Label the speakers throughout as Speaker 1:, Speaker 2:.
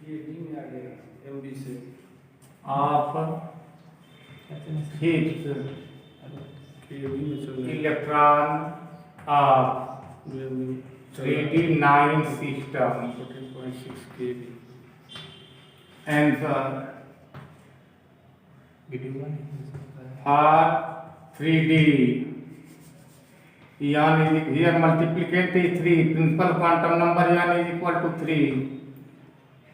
Speaker 1: ये डी में आ गया एमबी से
Speaker 2: ऑफ फिफ्थ
Speaker 1: केबी में चल रहा
Speaker 2: इलेक्ट्रॉन ऑफ
Speaker 1: है
Speaker 2: 3D9 system.
Speaker 1: 14.6 KB
Speaker 2: Answer
Speaker 3: video
Speaker 2: for 3D. N is here multiplicand is 3. Principal quantum number N is equal to 3.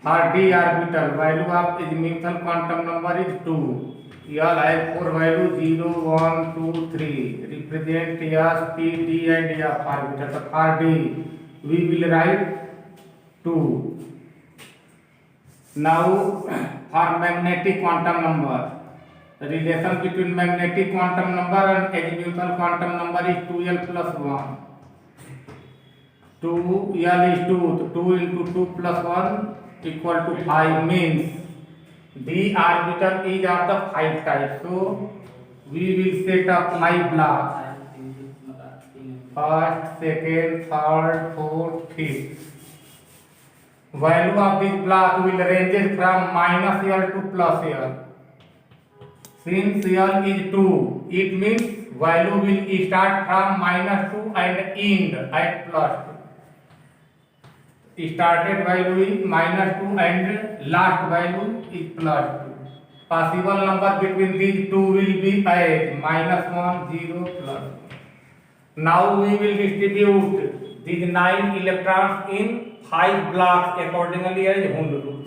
Speaker 2: For D orbital, value of its initial quantum number is 2. L has 4 value 0, 1, 2, 3. Represent S, P, D and F orbital. So for D, we will write 2. Now for magnetic quantum number, the relation between magnetic quantum number and azimuthal quantum number is 2L plus 1. 2L is 2, so 2 into 2 plus 1 equal to 5 means D orbital is of the 5 type. So we will set up my block. First, second, third, fourth, fifth. Value of this block will ranges from minus L to plus L. Since L is 2, it means value will start from minus 2 and end at plus 2. Started value is minus 2 and last value is plus 2. Possible number between these two will be as minus 1, 0, plus 1. Now we will distribute these 9 electrons in 5 blocks accordingly as Hund rule.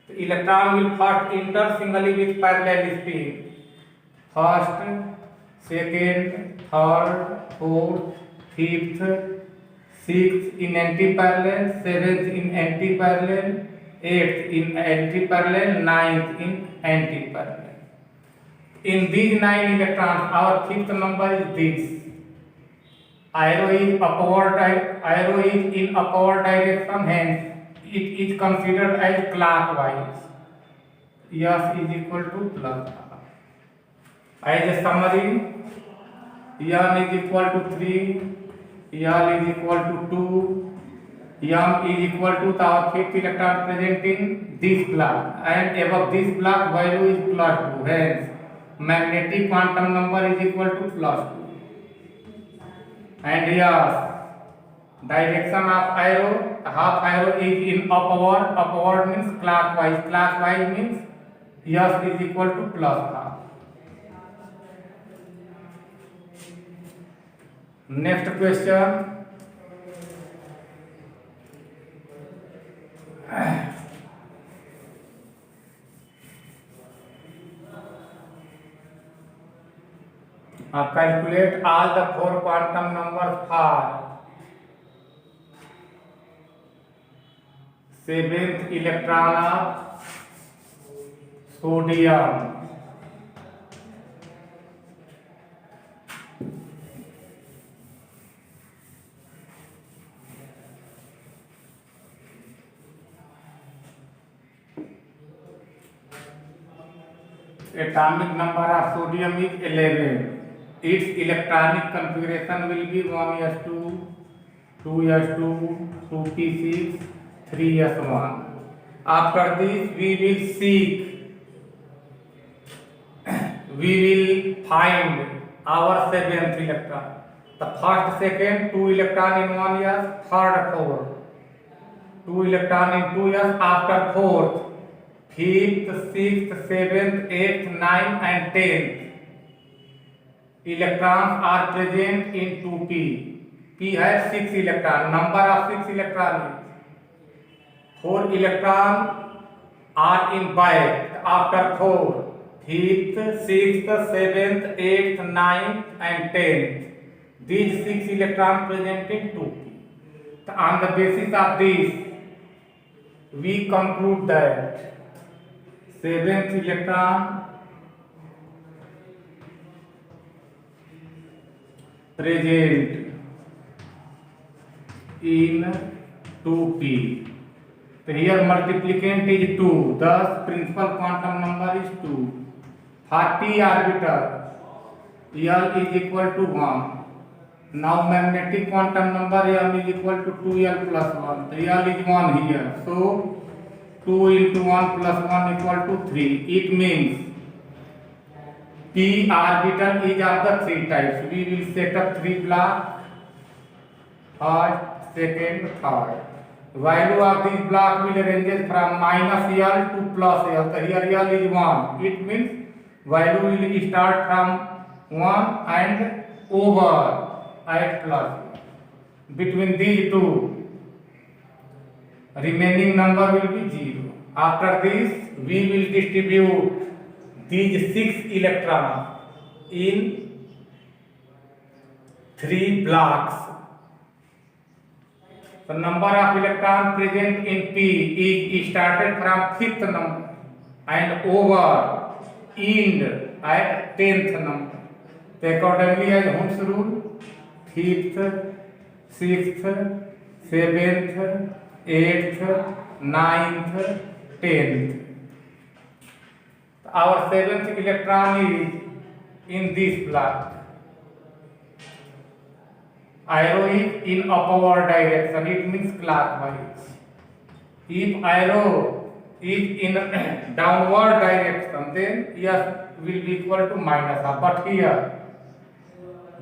Speaker 2: The electron will first enter singly with parallel spin. First, second, third, fourth, fifth, sixth in anti-parallel, seventh in anti-parallel, eighth in anti-parallel, ninth in anti-parallel. In these 9 electrons, our fifth number is this. Arrow is in upward direction, hence it is considered as clockwise. S is equal to plus R. As a summary, N is equal to 3, L is equal to 2, M is equal to our fifth electron present in this block, and above this block value is plus 2. Hence, magnetic quantum number is equal to plus 2. And yes, direction of arrow, half arrow is in upward. Upward means clockwise. Clockwise means S is equal to plus half. Next question. Calculate all the 4 quantum numbers for 7th electron of sodium. Atomic number of sodium is 11. Its electronic configuration will be 1s2, 2s2, 2p6, 3s1. After this, we will find our 7th electron. The first, second, 2 electron in 1s, third, 4. 2 electron in 2s, after 4th, 5th, 6th, 7th, 8th, 9th and 10th. Electrons are present in 2p. P has 6 electrons. Number of 6 electrons is 4 electrons are in back. After 4, 5th, 6th, 7th, 8th, 9th and 10th. These 6 electrons present in 2p. On the basis of this, we conclude that 7th electron present in 2p. So here multiplicand is 2, thus principal quantum number is 2. For p orbital, L is equal to 1. Now magnetic quantum number M is equal to 2L plus 1. So L is 1 here. So 2 into 1 plus 1 equal to 3. It means P orbital is of the three types. We will set up three blocks, first, second, third. Value of this block will ranges from minus L to plus L. So here L is 1. It means value will start from 1 and over at plus. Between these two, remaining number will be 0. After this, we will distribute these 6 electrons in 3 blocks. The number of electrons present in P is started from 5th number and over end at 10th number. So accordingly, as Hund's rule, 5th, 6th, 7th, 8th, 9th, 10th. Our 7th electron is in this block. Arrow is in upward direction, it means clockwise. If arrow is in downward direction, then yes will be equal to minus half. But here,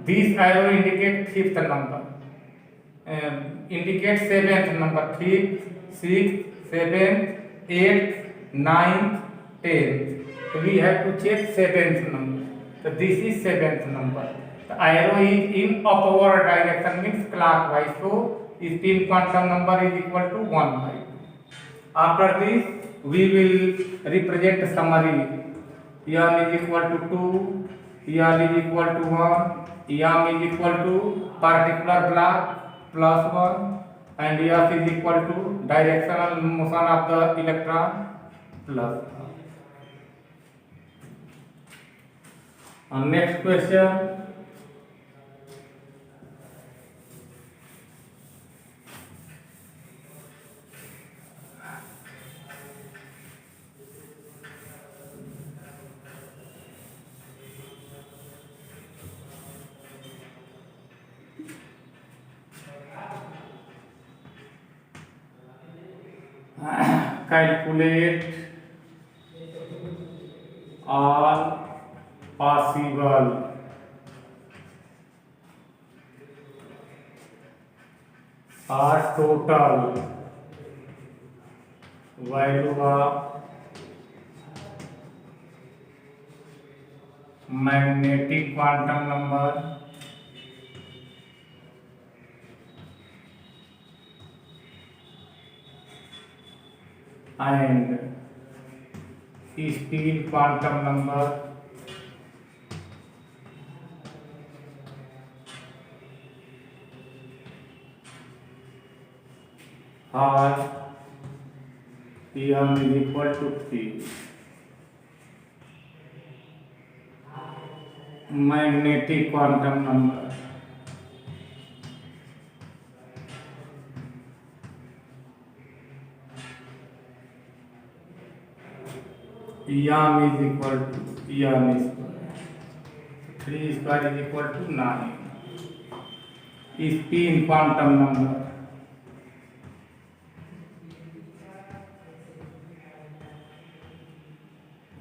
Speaker 2: this arrow indicates 5th number, indicates 7th number, 5th, 6th, 7th, 8th, 9th, 10th. So we have to check 7th number. So this is 7th number. The arrow is in upward direction, means clockwise. So spin quantum number is equal to 1 by 2. After this, we will represent summary. L is equal to 2, L is equal to 1, M is equal to particular block plus 1, and S is equal to directional motion of the electron plus 1. Next question. Calculate all possible or total value of magnetic quantum number and spin quantum number or M is equal to 3. Magnetic quantum number M is equal to M square. 3 square is equal to 9. Spin quantum number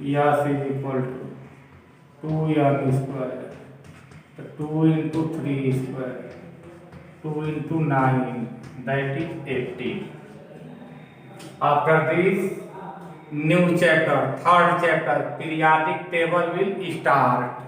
Speaker 2: S is equal to 2M square. 2 into 3 square. 2 into 9, that is 80. After this, new chapter, third chapter, periodic table will start.